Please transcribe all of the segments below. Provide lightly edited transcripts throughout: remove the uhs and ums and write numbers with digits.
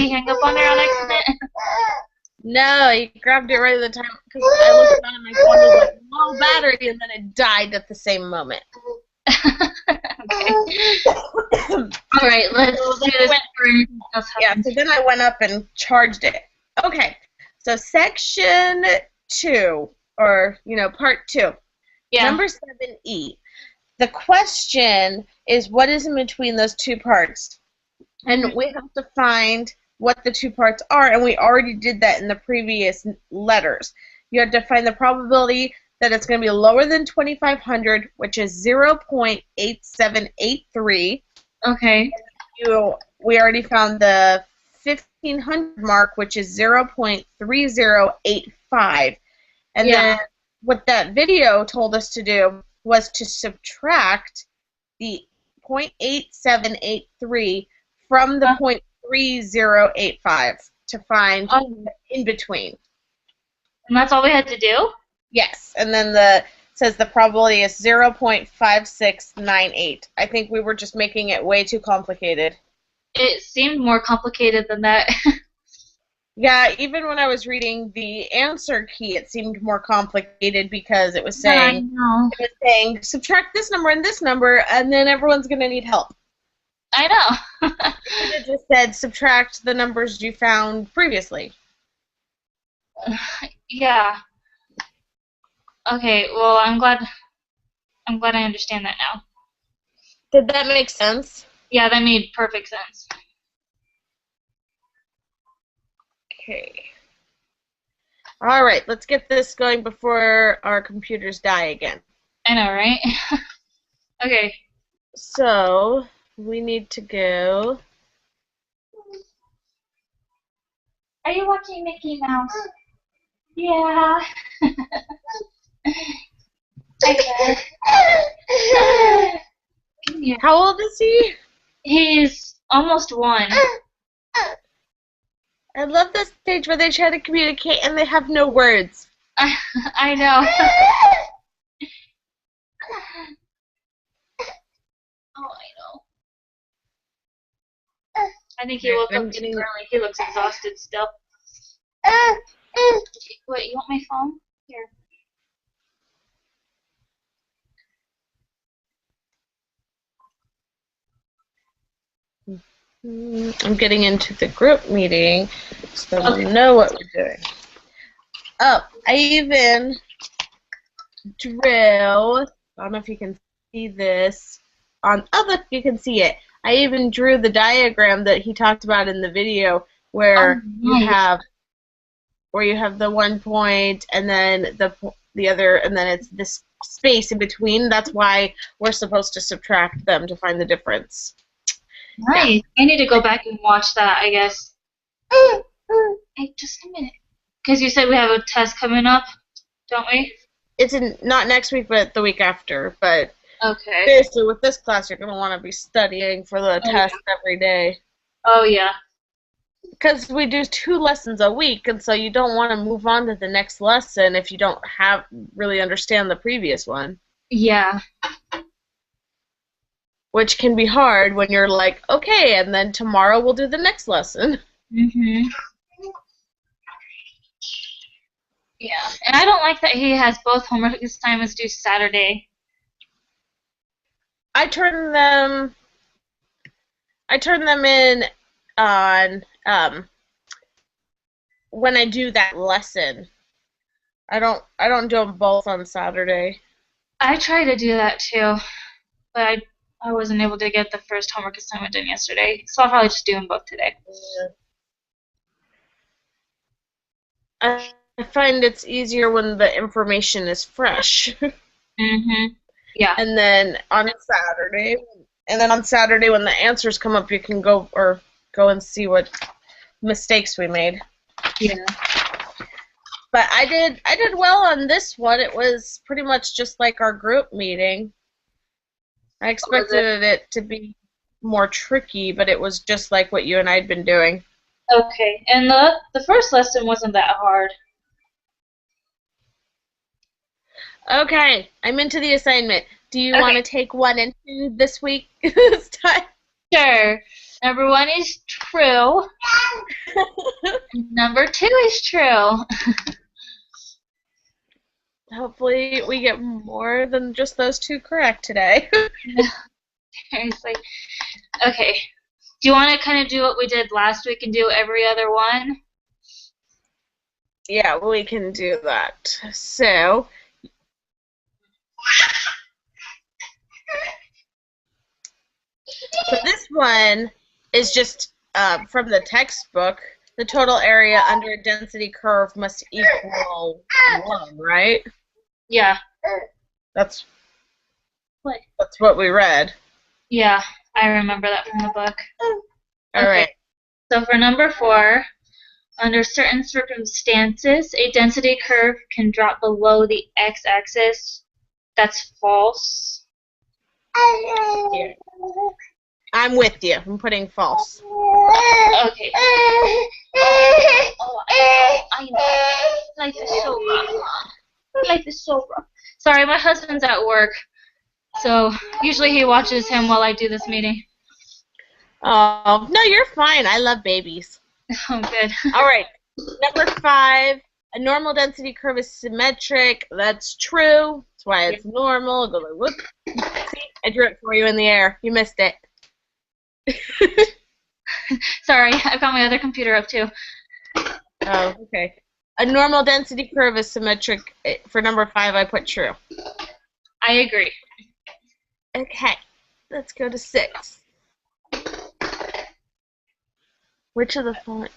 he hang up on her on accident? No, he grabbed it right at the time because I looked down and my phone was like low battery, and then it died at the same moment. Okay. All right, let's do this. Yeah, so then I went up and charged it. Okay, so section 2, or, part 2. Yeah. Number 7E. The question is, what is in between those two parts? And we have to find what the two parts are, and we already did that in the previous letters. You have to find the probability that it's going to be lower than 2,500, which is 0.8783. Okay. We already found the 1,500 mark, which is 0.3085. And then what that video told us to do was to subtract the 0.8783 from the 0.3085 to find in between. And that's all we had to do? Yes, and then says the probability is 0.5698. I think we were just making it way too complicated. It seemed more complicated than that. Yeah, even when I was reading the answer key, it seemed more complicated because it was saying, subtract this number and this number, and then everyone's going to need help. I know. It just said subtract the numbers you found previously. Yeah. Okay, well, I'm glad I understand that now. Did that make sense? Yeah, that made perfect sense. Okay. All right, let's get this going before our computers die again. I know, right? Okay. So, we need to go... Are you watching Mickey Mouse? Yeah. How old is he? He's almost 1. I love the stage where they try to communicate and they have no words. I know. Oh, I know. I think he woke up too early. He looks exhausted still. Wait, you want my phone? Here. I'm getting into the group meeting so we'll know what we're doing. Oh, I even drew, I don't know if you can see this, look, you can see it. I even drew the diagram that he talked about in the video where you have the 1 point and then the other, and then it's this space in between. That's why we're supposed to subtract them to find the difference. Nice. Yeah. I need to go back and watch that, I guess. Hey, just a minute. Because you said we have a test coming up, don't we? It's not next week, but the week after. But seriously, with this class, you're going to want to be studying for the test every day. Oh, yeah. Because we do 2 lessons a week, and so you don't want to move on to the next lesson if you don't really understand the previous one. Yeah. Which can be hard when you're like, okay, and then tomorrow we'll do the next lesson. Mhm. Yeah, and I don't like that he has both homework assignments due Saturday. I turn them in on when I do that lesson. I don't do them both on Saturday. I try to do that too, but I wasn't able to get the first homework assignment done yesterday, so I'll probably just do them both today. I find it's easier when the information is fresh. Mhm. Yeah. And then on Saturday when the answers come up, you can go and see what mistakes we made. Yeah. But I did well on this one. It was pretty much just like our group meeting. I expected it to be more tricky, but it was just like what you and I had been doing. Okay, and the first lesson wasn't that hard. Okay, I'm into the assignment. Do you want to take 1 and 2 this week? This time? Sure. Number 1 is true. Number 2 is true. Hopefully we get more than just those 2 correct today. Seriously. Okay. Do you want to kind of do what we did last week and do every other one? Yeah, we can do that. So this one is just from the textbook. The total area under a density curve must equal 1, right? Yeah. That's what we read. Yeah, I remember that from the book. All right. So for number 4, under certain circumstances, a density curve can drop below the x-axis. That's false. Yeah. I'm with you. I'm putting false. Okay. I know. Life is so rough. Life is so rough. Sorry, my husband's at work, so usually he watches him while I do this meeting. Oh, no, you're fine. I love babies. Oh, good. All right. Number 5, a normal density curve is symmetric. That's true. That's why it's normal. Go like, whoop. See, I drew it for you in the air. You missed it. Sorry, I've got my other computer up too. Oh, okay. A normal density curve is symmetric. For number 5, I put true. I agree. Okay. Let's go to 6. Which of the following?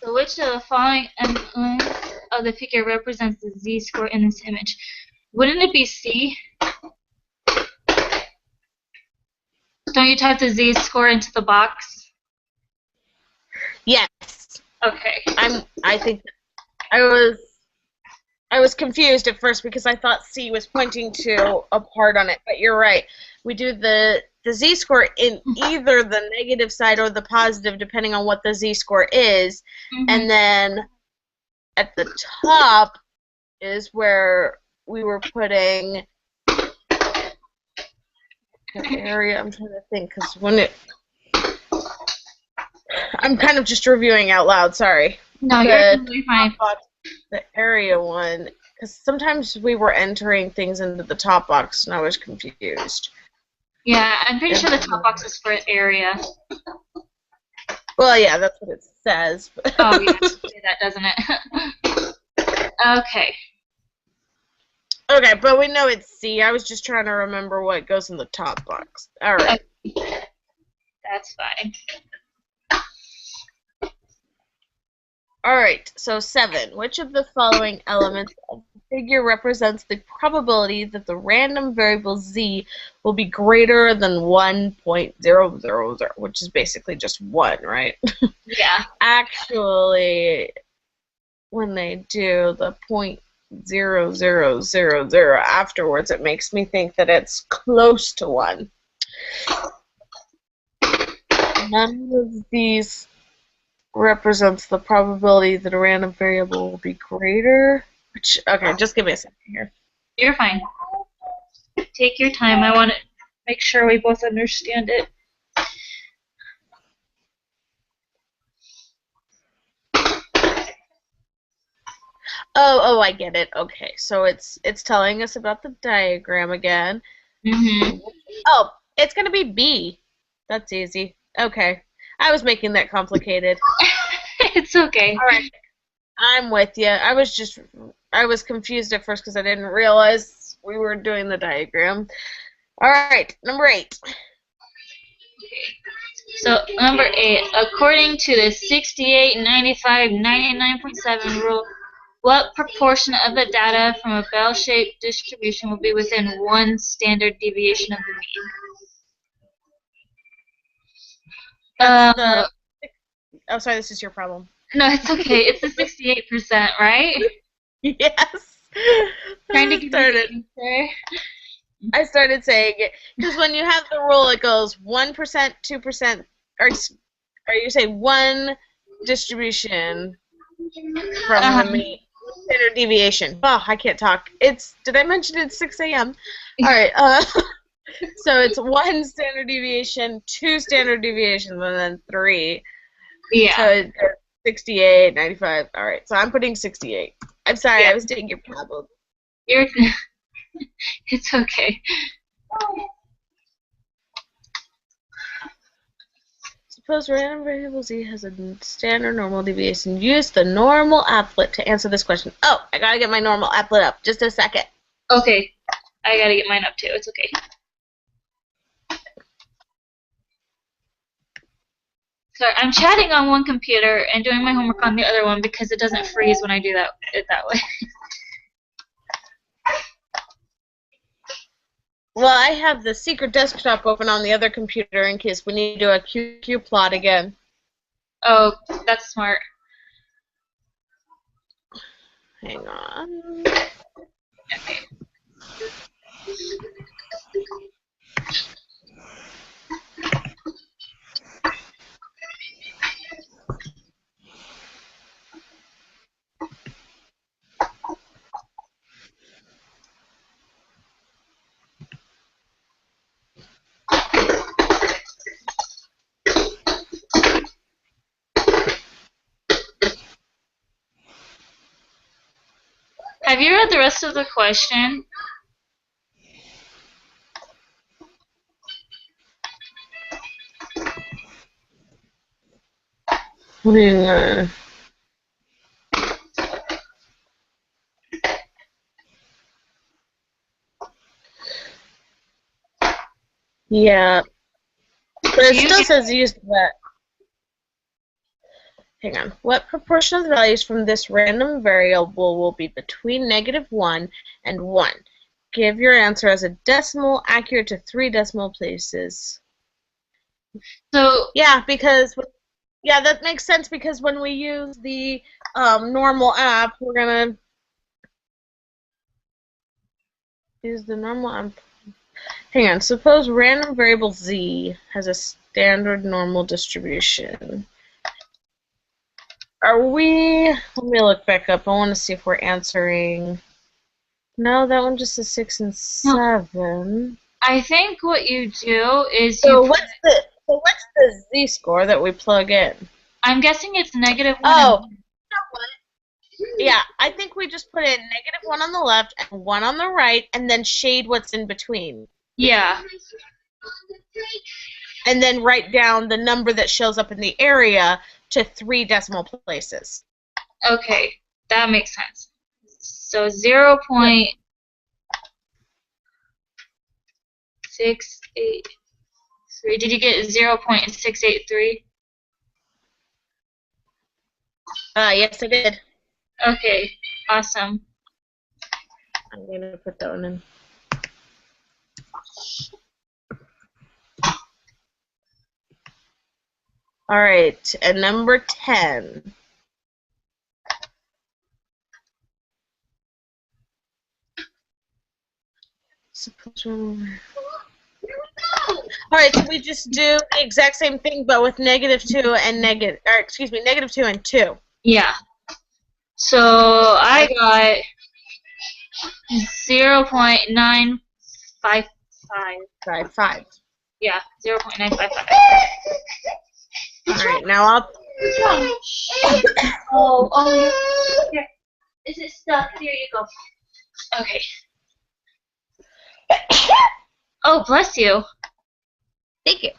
So which of the following elements of the figure represents the z-score in this image? Wouldn't it be C? Don't you type the z-score into the box? Yes. Okay. I think I was confused at first because I thought C was pointing to a part on it, but you're right. We do the z-score in either the negative side or the positive, depending on what the z-score is. And then at the top is where we were putting the area. I'm trying to think, because I'm kind of just reviewing out loud, sorry. No, you're totally fine. The area one, because sometimes we were entering things into the top box and I was confused. Yeah, I'm pretty sure the top box is for area. Well, yeah, that's what it says. Oh, yeah, it say that, doesn't it? Okay. Okay, but we know it's C. I was just trying to remember what goes in the top box. All right. Okay. That's fine. All right, so 7. Which of the following elements of the figure represents the probability that the random variable z will be greater than 1.000, which is basically just 1, right? Yeah. Actually, when they do the 0.0000 afterwards, it makes me think that it's close to 1. None of these represents the probability that a random variable will be greater. Okay, just give me a second here. You're fine. Take your time. I want to make sure we both understand it. Oh, I get it. Okay, so it's telling us about the diagram again. Oh, it's going to be B. That's easy. Okay. I was making that complicated. It's okay. All right. I'm with you. I was confused at first because I didn't realize we were doing the diagram. All right, number 8. So, number 8, according to the 68, 95, 99.7 rule, what proportion of the data from a bell-shaped distribution will be within 1 standard deviation of the mean? Oh, sorry, this is your problem. No, it's okay. It's the 68%, right? Yes. Trying to get an answer. I started saying it because when you have the rule, it goes 1%, 2%, or you say 1 distribution from the mean standard deviation. Oh, I can't talk. Did I mention it's 6 a.m.? All right. So it's 1 standard deviation, 2 standard deviations, and then 3. Yeah. So 68, 95. All right, so I'm putting 68. I'm sorry, Yeah. I was taking your problem. You're. It's okay. Suppose random variable z has a standard normal deviation. Use the normal applet to answer this question. Oh, I gotta get my normal applet up. Just a second. Okay. I gotta get mine up too. It's okay. Sorry, I'm chatting on one computer and doing my homework on the other one because it doesn't freeze when I do it that way. Well, I have the secret desktop open on the other computer in case we need to do a QQ plot again. Oh, that's smart. Hang on. Okay. Have you read the rest of the question? Hang on. Yeah. But it still says use that. Hang on. What proportion of the values from this random variable will be between -1 and 1? Give your answer as a decimal accurate to 3 decimal places. So yeah, that makes sense because when we use the normal app, we're gonna use the normal app. Hang on. Suppose random variable z has a standard normal distribution. Are we? Let me look back up. I want to see if we're answering. No, that one just says 6 and 7. I think what you do is what's the z-score that we plug in? I'm guessing it's -1. Oh, you know what? Yeah, I think we just put in -1 on the left and 1 on the right, and then shade what's in between. Yeah. And then write down the number that shows up in the area to 3 decimal places. Okay, that makes sense. So 0.683. Did you get 0.683? Yes, I did. Okay, awesome. I'm going to put that one in. All right, and number 10. All right, so we just do the exact same thing, but with -2 and -2 and 2. Yeah. So I got 0.955. 5. Yeah, 0.955. All right, now I'll. Oh, here. Is it stuck? Here you go. Okay. Oh, bless you. Thank you.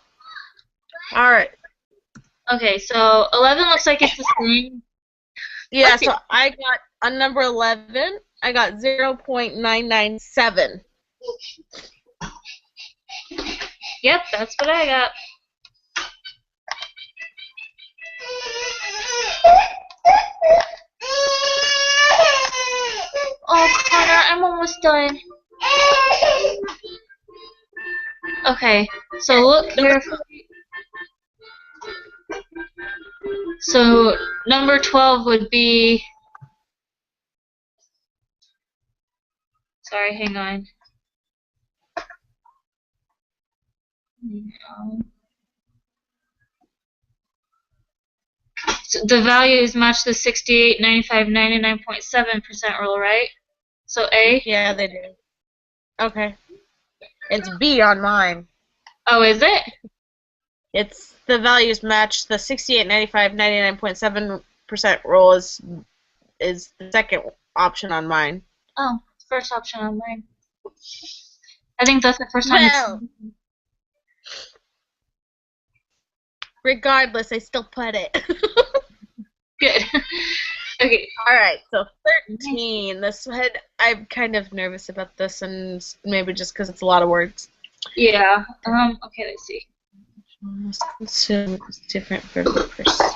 All right. Okay, so 11 looks like it's the same. Yeah, so I got on number 11, I got 0.997. Yep, that's what I got. Oh, Connor, I'm almost done. Okay, so look here. So number 12 would be. Sorry, hang on. So the values match the 68, 95, 99.7% rule, right? So A? Yeah, they do. Okay. It's B on mine. Oh, is it? It's the values match the 68, 95, 99.7 rule is the second option on mine. Oh, first option on mine. I think that's the first time. Well, regardless, I still put it. Good. Okay. Alright, so 13. This one, I'm kind of nervous about this, and maybe just because it's a lot of words. Yeah. Okay, let's see. Consume is different for every person.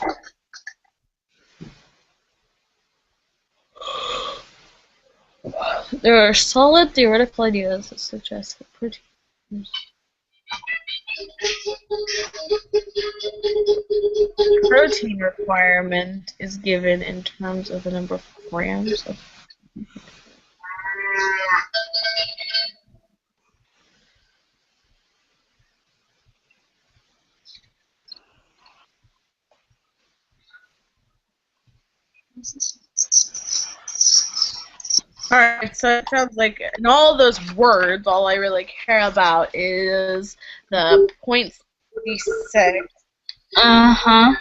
There are solid theoretical ideas that suggest that proteins. Protein requirement is given in terms of the number of grams of. Alright, so it sounds like in all those words, all I really care about is the 0.36. Uh-huh.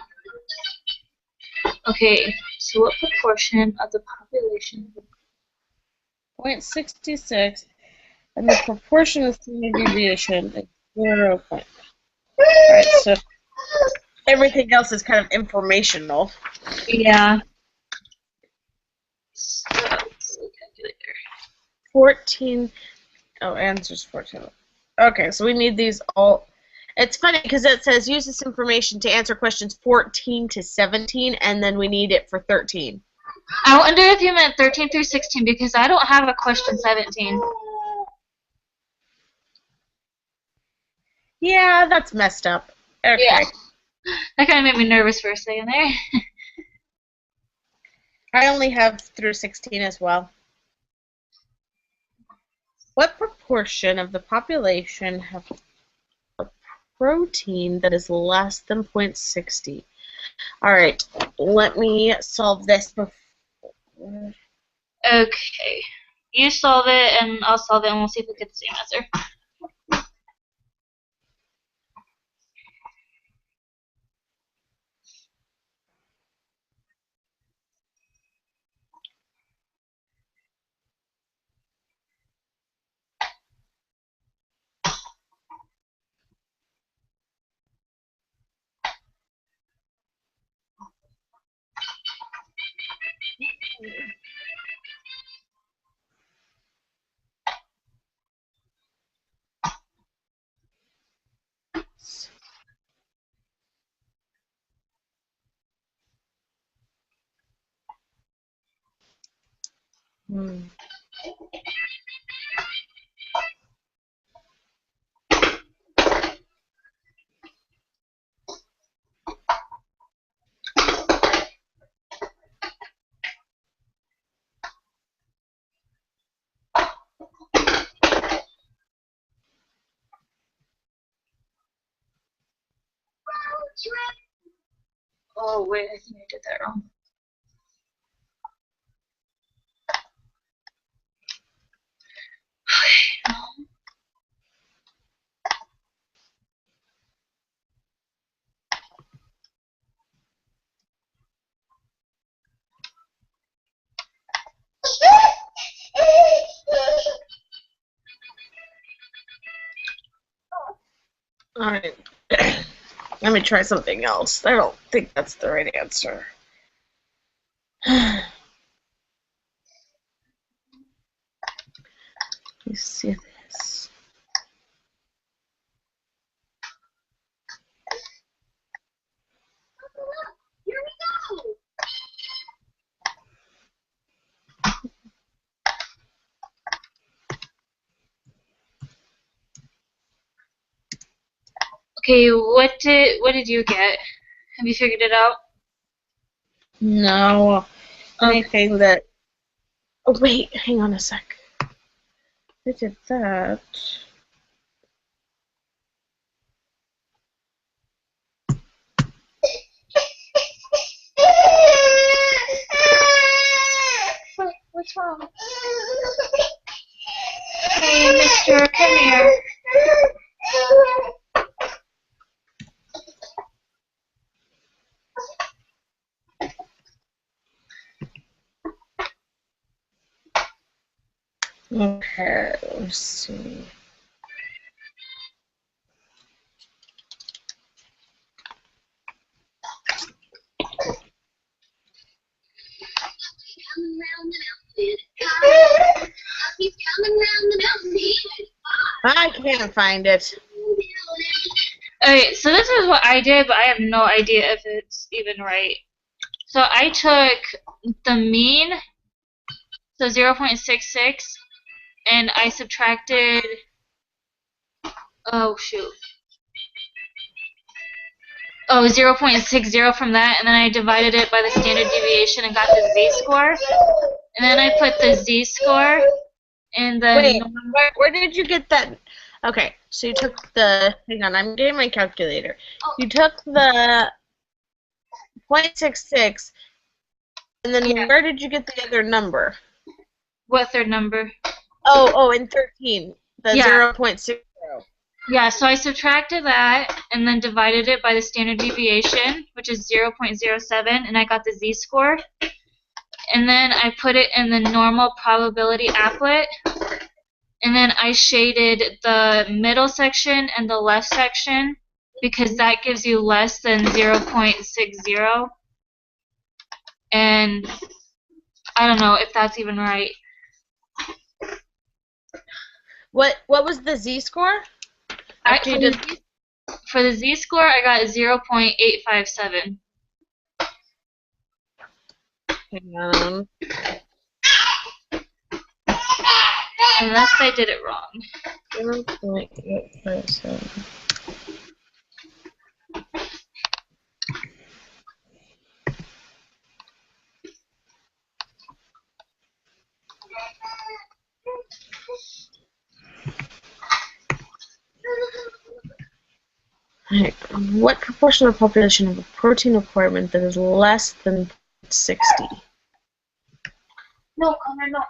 Okay, so what proportion of the population? 0.66, and the proportion of standard deviation is 0. Alright, so everything else is kind of informational. Yeah. So, calculator. 14. Oh, answer's 14. Okay, so we need these all. It's funny because it says use this information to answer questions 14 to 17, and then we need it for 13. I wonder if you meant 13 through 16 because I don't have a question 17. Yeah, that's messed up. Okay. Yeah. That kind of made me nervous for a second there. I only have through 16 as well. What proportion of the population have a protein that is less than 0.60? Alright, let me solve this before. Okay. You solve it and I'll solve it and we'll see if we get the same answer. Oh, wait, I think I did that wrong. Alright. Let me try something else. I don't think that's the right answer. Let's see this. Here we go. Okay, what did you get? Have you figured it out? No. Anything that. Oh, wait, hang on a sec. I did that. What's wrong? Hey, mister, come here. Okay, let's see. I can't find it. Okay, so this is what I did, but I have no idea if it's even right. So I took the mean, so 0.66, and I subtracted, oh shoot, 0.60 from that, and then I divided it by the standard deviation and got the z-score. And then I put the z-score in the Wait, where did you get that? Okay, so you took the, hang on, I'm getting my calculator. You took the 0.66, and then where did you get the other number? What third number? Oh, and 13, the 0.60. Yeah, so I subtracted that and then divided it by the standard deviation, which is 0.07, and I got the z-score. And then I put it in the normal probability applet, and then I shaded the middle section and the left section because that gives you less than 0.60. And I don't know if that's even right. What was the z-score? For the z-score, I got 0.857. Hang on. Unless I did it wrong. 0.857. What proportion of the population have a protein requirement that is less than 60? No, Connor, no.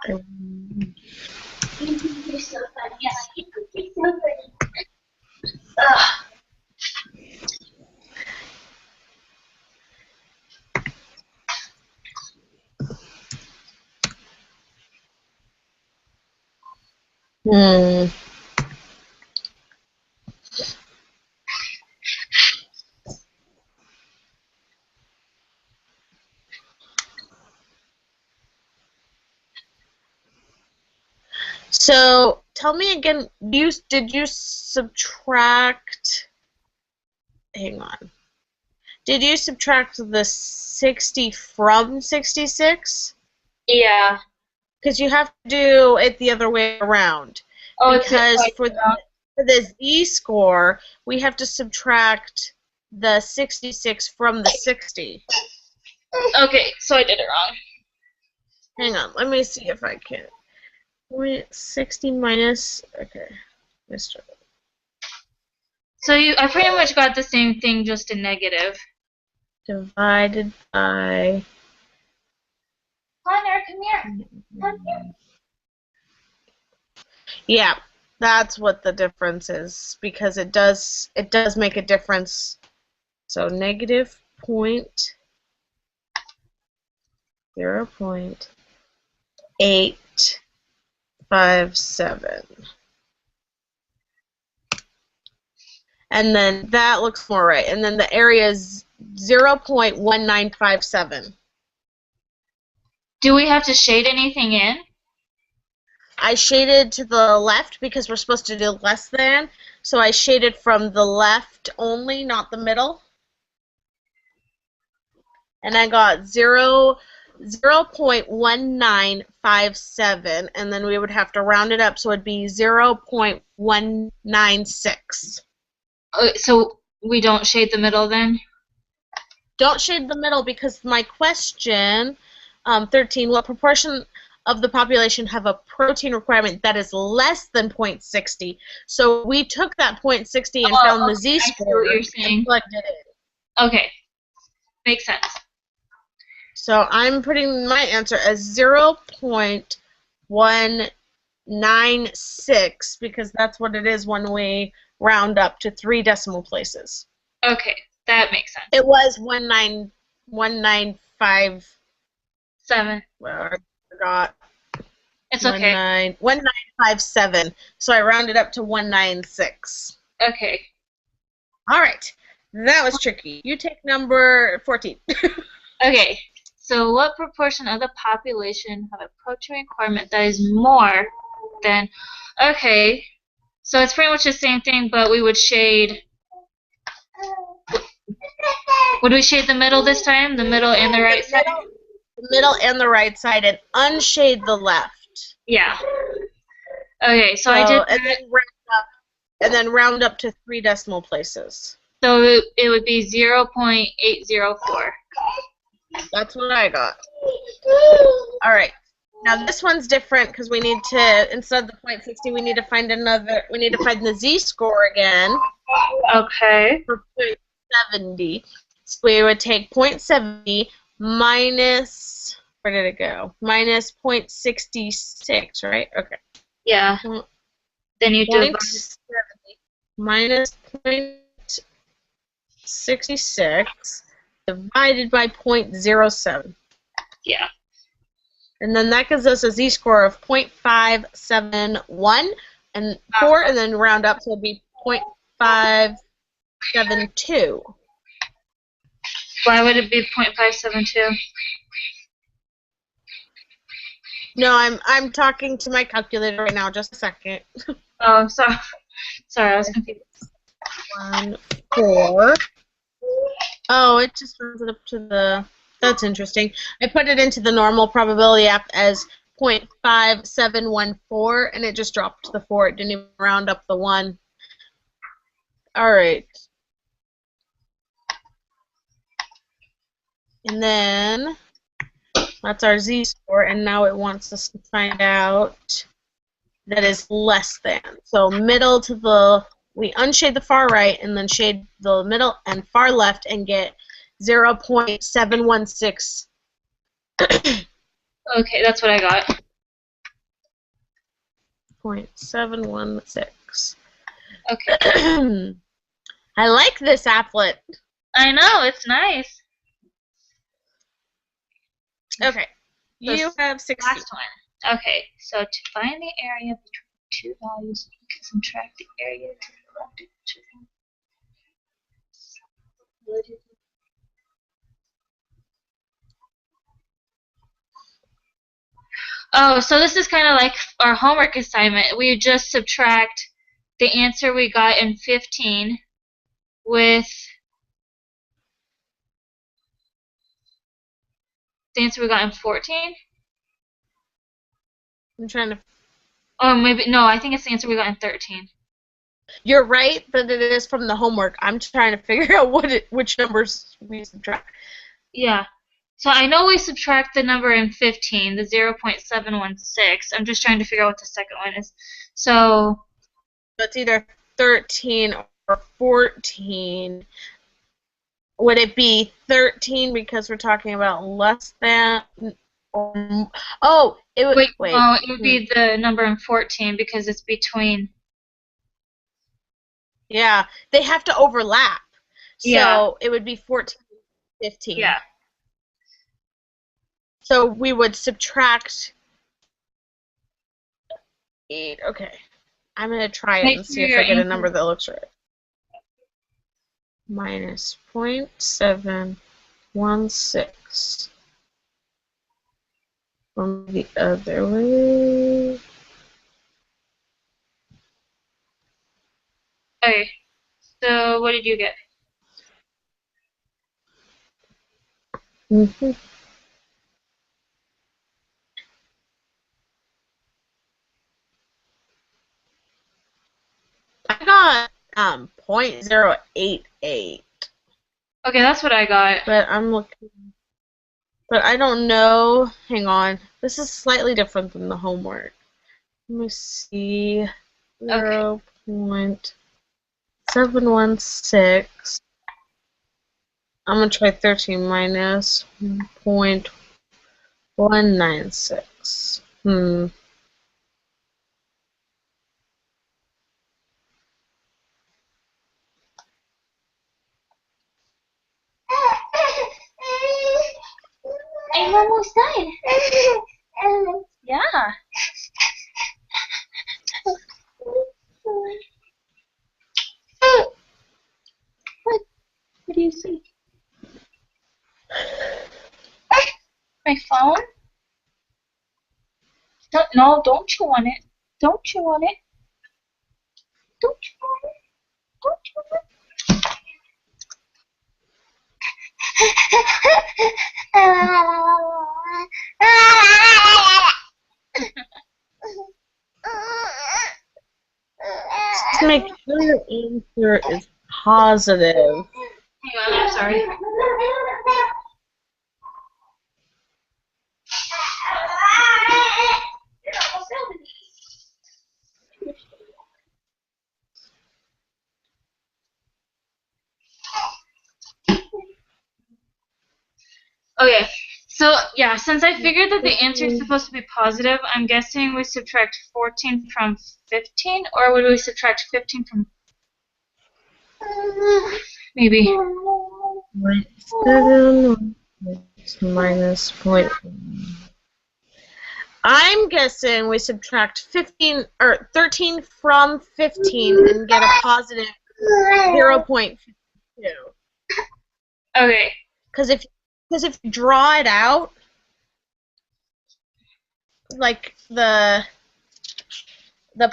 So, tell me again, did you subtract, hang on, did you subtract the 60 from 66? Yeah. Because you have to do it the other way around. Oh, because for the z-score, we have to subtract the 66 from the 60. Okay, so I did it wrong. Hang on, let me see if I can. 60 minus, okay. So I pretty much got the same thing, just a negative. Divided by... Connor, come here. Come here. Yeah, that's what the difference is, because it does make a difference. So negative 0.857. And then that looks more right. And then the area is 0.1957. Do we have to shade anything in? I shaded to the left because we're supposed to do less than. So I shaded from the left only, not the middle. And I got 0.1957, and then we would have to round it up, so it'd be 0.196. So we don't shade the middle then? Don't shade the middle because my question, 13, what proportion of the population have a protein requirement that is less than 0.60? So we took that 0.60 and found the z-score and plugged it in. Okay, makes sense. So I'm putting my answer as 0.196 because that's what it is when we round up to 3 decimal places. Okay, that makes sense. It was 1957. Well, I forgot. It's It's okay. 1957. So I rounded up to 196. Okay. All right. That was tricky. You take number 14. Okay. So what proportion of the population have a protein requirement that is more than... Okay. So it's pretty much the same thing, but we would shade... Would we shade the middle this time? The middle and the right side? The middle and the right side, and unshade the left. Yeah. Okay, so I did and that. then round up to 3 decimal places. So it would be 0.804. That's what I got. All right. Now this one's different because we need to, instead of the .60, we need to find the z-score again. Okay. For .70. So we would take .70 minus, where did it go? Minus .66, right? Okay. Yeah. Then you do .70 minus .66 divided by .07. Yeah. And then that gives us a z-score of 0.571 and 4, and then round up, so it'd be 0.572. Why would it be 0.572? No, I'm talking to my calculator right now. Just a second. Oh, sorry. Sorry, I was confused. 1, 4. Oh, it just rounded up to the... That's interesting. I put it into the normal probability app as 0.5714, and it just dropped to the 4. It didn't even round up the 1. All right. And then that's our z-score, and now it wants us to find out that is less than. So middle to the... We unshade the far right, and then shade the middle and far left, and get 0.716. Okay, that's what I got. 0.716. Okay. I like this applet. I know, it's nice. Okay. You have 60. Last one. Okay, so to find the area between two values, you can subtract the area to the left of each of them. Oh, so this is kind of like our homework assignment. We just subtract the answer we got in 15 with the answer we got in 14. I'm trying to... Or maybe, no, I think it's the answer we got in 13. You're right that it is from the homework. I'm trying to figure out which numbers we subtract. Yeah. So I know we subtract the number in 15, the 0.716. I'm just trying to figure out what the second one is. So it's either 13 or 14. Would it be 13 because we're talking about less than? Or, oh, it would. Wait. No, it would be the number in 14 because it's between. Yeah, they have to overlap. So it would be 14, 15. Yeah. So we would subtract 8. Okay. I'm going to try it and see if I get a number that looks right. Minus 0.716. From the other way. Okay. So what did you get? Mm-hmm. I got 0.088. Okay, that's what I got. But I'm looking. But I don't know. Hang on. This is slightly different than the homework. Let me see. 0.716. I'm going to try 13 minus 0.196. I'm almost done. Yeah. do you see? My phone? No, don't chew on it. Don't chew on it. Don't chew on it. Don't chew on it. Just make sure your answer is positive. Hang on, I'm sorry. Okay, so yeah, since I figured that the answer is supposed to be positive, I'm guessing we subtract 14 from 15, or would we subtract 15 from maybe? 0.7 minus 0.1. I'm guessing we subtract 15 or 13 from 15 and get a positive 0.52. Okay. Because if you draw it out, like the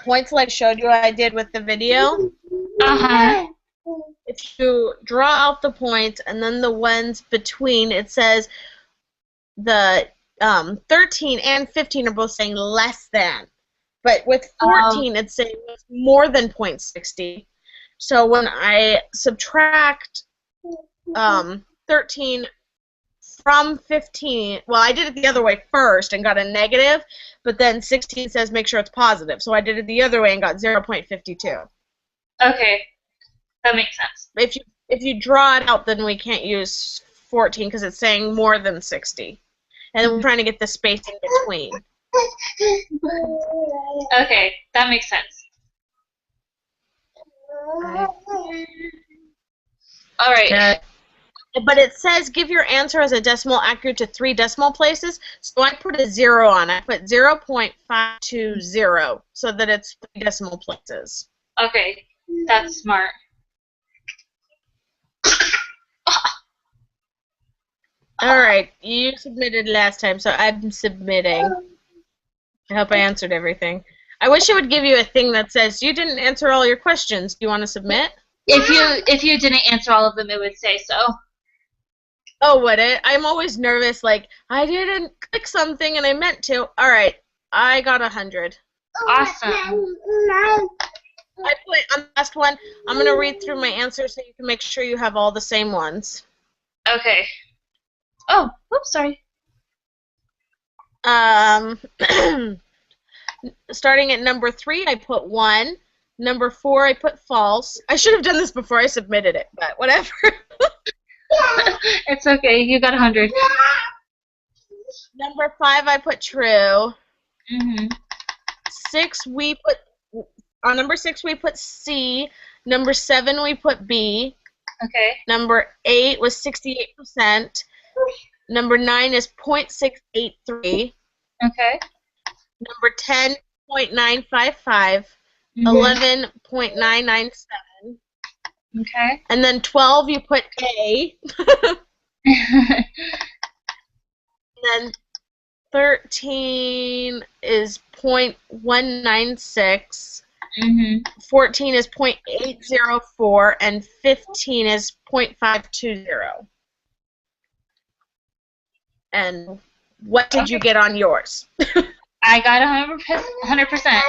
points that I showed you I did with the video, if you draw out the points and then the ones between, it says the 13 and 15 are both saying less than. But with 14, it's saying it's more than 0.60. So when I subtract 13 from 15, well, I did it the other way first and got a negative, but then 16 says make sure it's positive. So I did it the other way and got 0.52. Okay, that makes sense. If you draw it out, then we can't use 14 because it's saying more than 60. And then we're trying to get the space in between. Okay, that makes sense. All right. But it says give your answer as a decimal accurate to 3 decimal places, so I put a 0 on it. I put 0.520 so that it's 3 decimal places. Okay, that's smart. Alright, you submitted last time, so I'm submitting. I hope I answered everything. I wish it would give you a thing that says you didn't answer all your questions. Do you want to submit? If you didn't answer all of them, it would say so. Oh, would it? I'm always nervous, like, I didn't click something and I meant to. Alright, I got 100. Awesome. I put on the last one, I'm going to read through my answers so you can make sure you have all the same ones. Okay. Oh, oops, sorry. Starting at number 3, I put 1. Number 4, I put false. I should have done this before I submitted it, but whatever. It's okay. You got 100. Number 5, I put true. Mm-hmm. 6, we put on number 6 we put C. Number 7, we put B. Okay. Number 8 was 68%. Number 9 is 0.683. Okay. Number 10, 0.955. 11.997. Okay. And then 12, you put A. And then 13 is 0.196. 14 is 0.804, and 15 is 0.520. And what did you get on yours? I got 100%.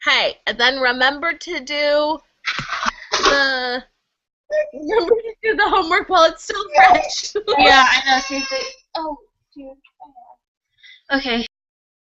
Hey, and then remember to do the homework while it's still fresh. Yeah, I know. Seriously. Oh, dear. Okay.